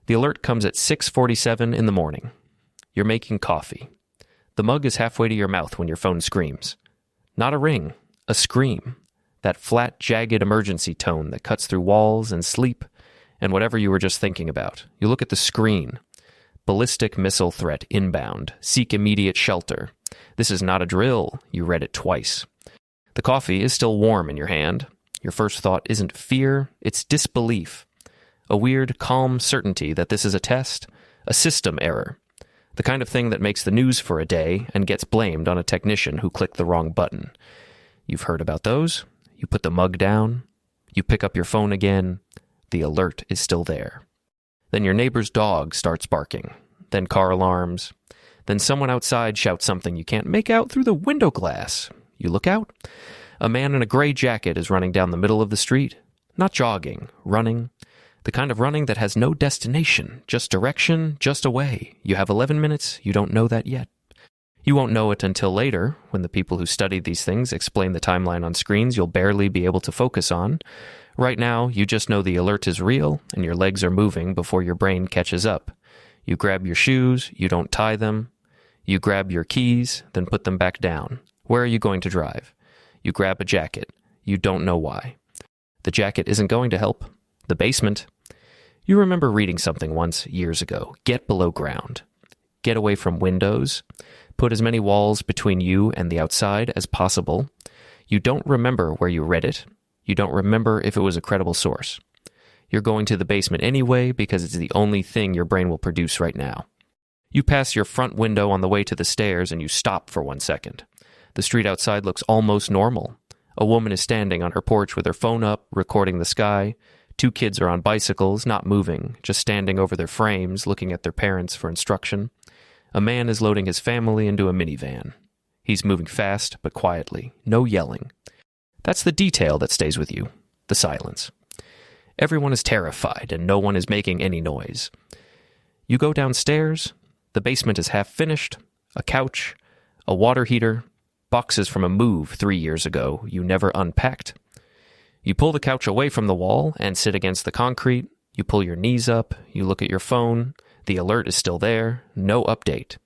The alert comes at 6:47 in the morning. You're making coffee. The mug is halfway to your mouth when your phone screams. Not a ring, a scream. That flat, jagged emergency tone that cuts through walls and sleep and whatever you were just thinking about. You look at the screen. Ballistic missile threat inbound. Seek immediate shelter. This is not a drill. You read it twice. The coffee is still warm in your hand. Your first thought isn't fear, it's disbelief. A weird, calm certainty that this is a test, a system error. The kind of thing that makes the news for a day and gets blamed on a technician who clicked the wrong button. You've heard about those. You put the mug down. You pick up your phone again. The alert is still there. Then your neighbor's dog starts barking. Then car alarms. Then someone outside shouts something you can't make out through the window glass. You look out. A man in a gray jacket is running down the middle of the street. Not jogging, running. The kind of running that has no destination, just direction, just away. You have 11 minutes, you don't know that yet. You won't know it until later, when the people who study these things explain the timeline on screens you'll barely be able to focus on. Right now, you just know the alert is real, and your legs are moving before your brain catches up. You grab your shoes, you don't tie them. You grab your keys, then put them back down. Where are you going to drive? You grab a jacket. You don't know why. The jacket isn't going to help. The basement. You remember reading something once, years ago. Get below ground. Get away from windows. Put as many walls between you and the outside as possible. You don't remember where you read it. You don't remember if it was a credible source. You're going to the basement anyway because it's the only thing your brain will produce right now. You pass your front window on the way to the stairs and you stop for 1 second. The street outside looks almost normal. A woman is standing on her porch with her phone up, recording the sky. 2 kids are on bicycles, not moving, just standing over their frames, looking at their parents for instruction. A man is loading his family into a minivan. He's moving fast, but quietly. No yelling. That's the detail that stays with you. The silence. Everyone is terrified, and no one is making any noise. You go downstairs. The basement is half finished. A couch. A water heater. Boxes from a move 3 years ago you never unpacked. You pull the couch away from the wall and sit against the concrete. You pull your knees up. You look at your phone. The alert is still there. No update.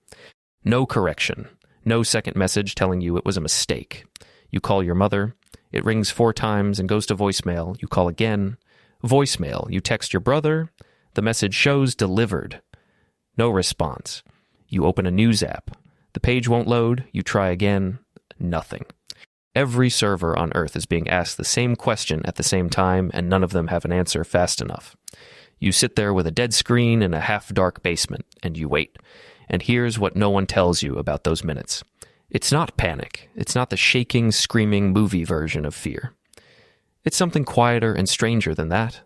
No correction. No second message telling you it was a mistake. You call your mother. It rings 4 times and goes to voicemail. You call again. Voicemail. You text your brother. The message shows delivered. No response. You open a news app. The page won't load. You try again. Nothing. Every server on Earth is being asked the same question at the same time, and none of them have an answer fast enough. You sit there with a dead screen in a half-dark basement, and you wait. And here's what no one tells you about those minutes. It's not panic. It's not the shaking, screaming movie version of fear. It's something quieter and stranger than that.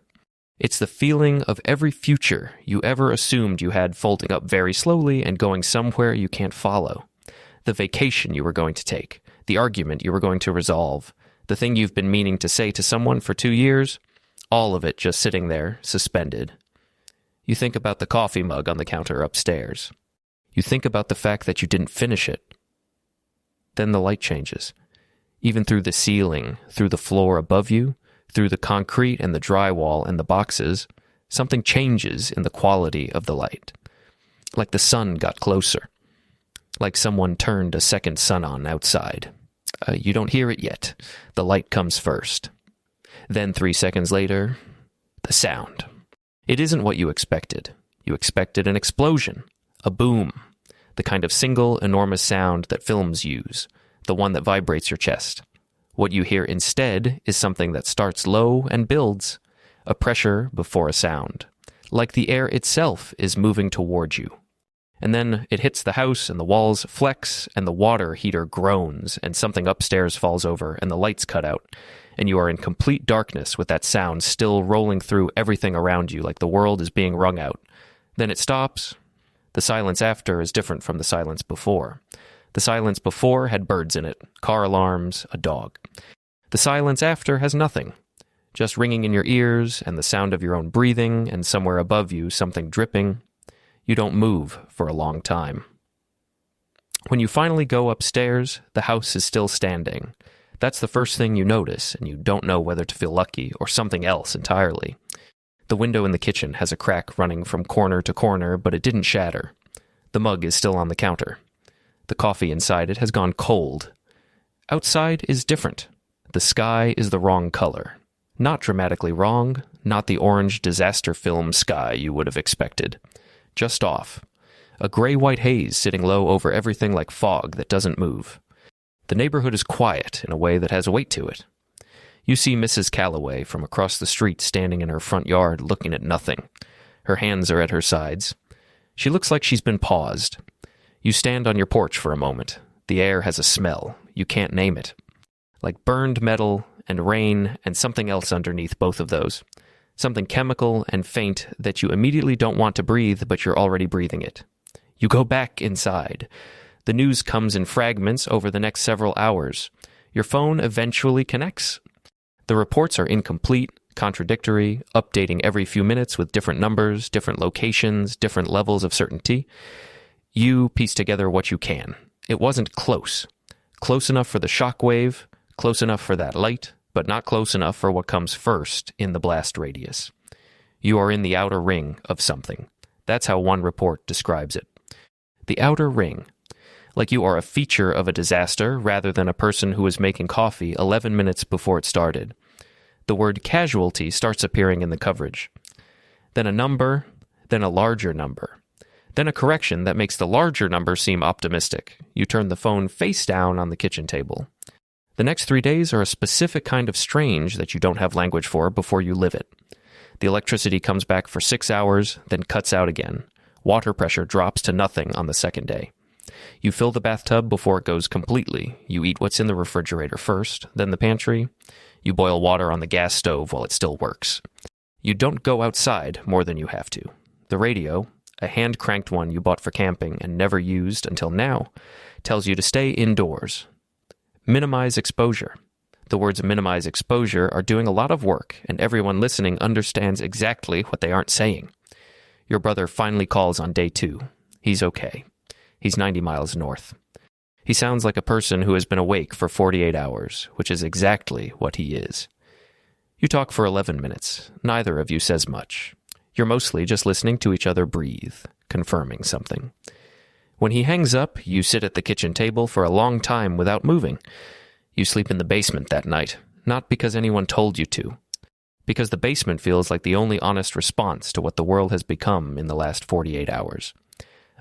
It's the feeling of every future you ever assumed you had folding up very slowly and going somewhere you can't follow. The vacation you were going to take. The argument you were going to resolve. The thing you've been meaning to say to someone for 2 years. All of it just sitting there, suspended. You think about the coffee mug on the counter upstairs. You think about the fact that you didn't finish it. Then the light changes. Even through the ceiling, through the floor above you, through the concrete and the drywall and the boxes, something changes in the quality of the light. Like the sun got closer. Like someone turned a second sun on outside. You don't hear it yet. The light comes first. Then 3 seconds later, the sound. It isn't what you expected. You expected an explosion, a boom, the kind of single, enormous sound that films use, the one that vibrates your chest. What you hear instead is something that starts low and builds, a pressure before a sound, like the air itself is moving toward you. And then it hits the house and the walls flex and the water heater groans and something upstairs falls over and the lights cut out. And you are in complete darkness with that sound still rolling through everything around you like the world is being wrung out. Then it stops. The silence after is different from the silence before. The silence before had birds in it, car alarms, a dog. The silence after has nothing, just ringing in your ears and the sound of your own breathing and somewhere above you something dripping. You don't move for a long time. When you finally go upstairs, the house is still standing. That's the first thing you notice, and you don't know whether to feel lucky or something else entirely. The window in the kitchen has a crack running from corner to corner, but it didn't shatter. The mug is still on the counter. The coffee inside it has gone cold. Outside is different. The sky is the wrong color. Not dramatically wrong, not the orange disaster film sky you would have expected. Just off. A gray-white haze sitting low over everything like fog that doesn't move. The neighborhood is quiet in a way that has weight to it. You see Mrs. Calloway from across the street standing in her front yard looking at nothing. Her hands are at her sides. She looks like she's been paused. You stand on your porch for a moment. The air has a smell. You can't name it. Like burned metal and rain and something else underneath both of those. Something chemical and faint that you immediately don't want to breathe, but you're already breathing it. You go back inside. The news comes in fragments over the next several hours. Your phone eventually connects. The reports are incomplete, contradictory, updating every few minutes with different numbers, different locations, different levels of certainty. You piece together what you can. It wasn't close. Close enough for the shockwave, close enough for that light, but not close enough for what comes first in the blast radius. You are in the outer ring of something. That's how one report describes it. The outer ring. Like you are a feature of a disaster rather than a person who was making coffee 11 minutes before it started. The word casualty starts appearing in the coverage. Then a number, then a larger number. Then a correction that makes the larger number seem optimistic. You turn the phone face down on the kitchen table. The next 3 days are a specific kind of strange that you don't have language for before you live it. The electricity comes back for 6 hours, then cuts out again. Water pressure drops to nothing on the second day. You fill the bathtub before it goes completely. You eat what's in the refrigerator first, then the pantry. You boil water on the gas stove while it still works. You don't go outside more than you have to. The radio, a hand-cranked one you bought for camping and never used until now, tells you to stay indoors. Minimize exposure. The words minimize exposure are doing a lot of work, and everyone listening understands exactly what they aren't saying. Your brother finally calls on day 2. He's okay. He's 90 miles north. He sounds like a person who has been awake for 48 hours, which is exactly what he is. You talk for 11 minutes. Neither of you says much. You're mostly just listening to each other breathe, confirming something. When he hangs up, you sit at the kitchen table for a long time without moving. You sleep in the basement that night, not because anyone told you to, because the basement feels like the only honest response to what the world has become in the last 48 hours.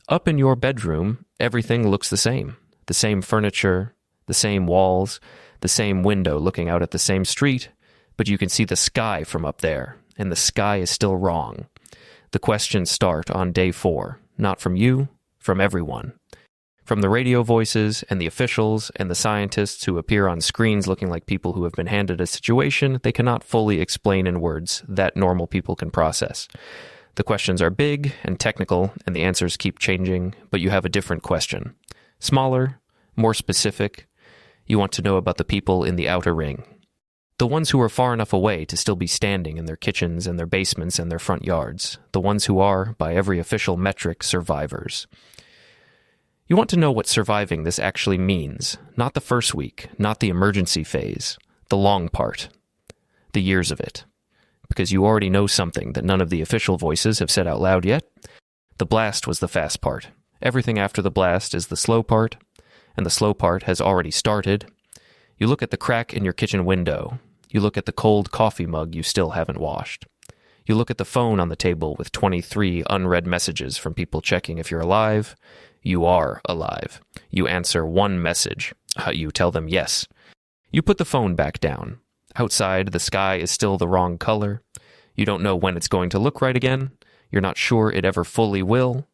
Up in your bedroom, everything looks the same. The same furniture, the same walls, the same window looking out at the same street, but you can see the sky from up there, and the sky is still wrong. The questions start on day 4, not from you, from everyone. From the radio voices and the officials and the scientists who appear on screens looking like people who have been handed a situation they cannot fully explain in words that normal people can process. The questions are big and technical, and the answers keep changing, but you have a different question. Smaller, more specific. You want to know about the people in the outer ring. The ones who are far enough away to still be standing in their kitchens and their basements and their front yards. The ones who are, by every official metric, survivors. You want to know what surviving this actually means. Not the first week, not the emergency phase. The long part. The years of it. Because you already know something that none of the official voices have said out loud yet. The blast was the fast part. Everything after the blast is the slow part, and the slow part has already started. You look at the crack in your kitchen window. You look at the cold coffee mug you still haven't washed. You look at the phone on the table with 23 unread messages from people checking if you're alive. You are alive. You answer one message. You tell them yes. You put the phone back down. Outside, the sky is still the wrong color. You don't know when it's going to look right again. You're not sure it ever fully will.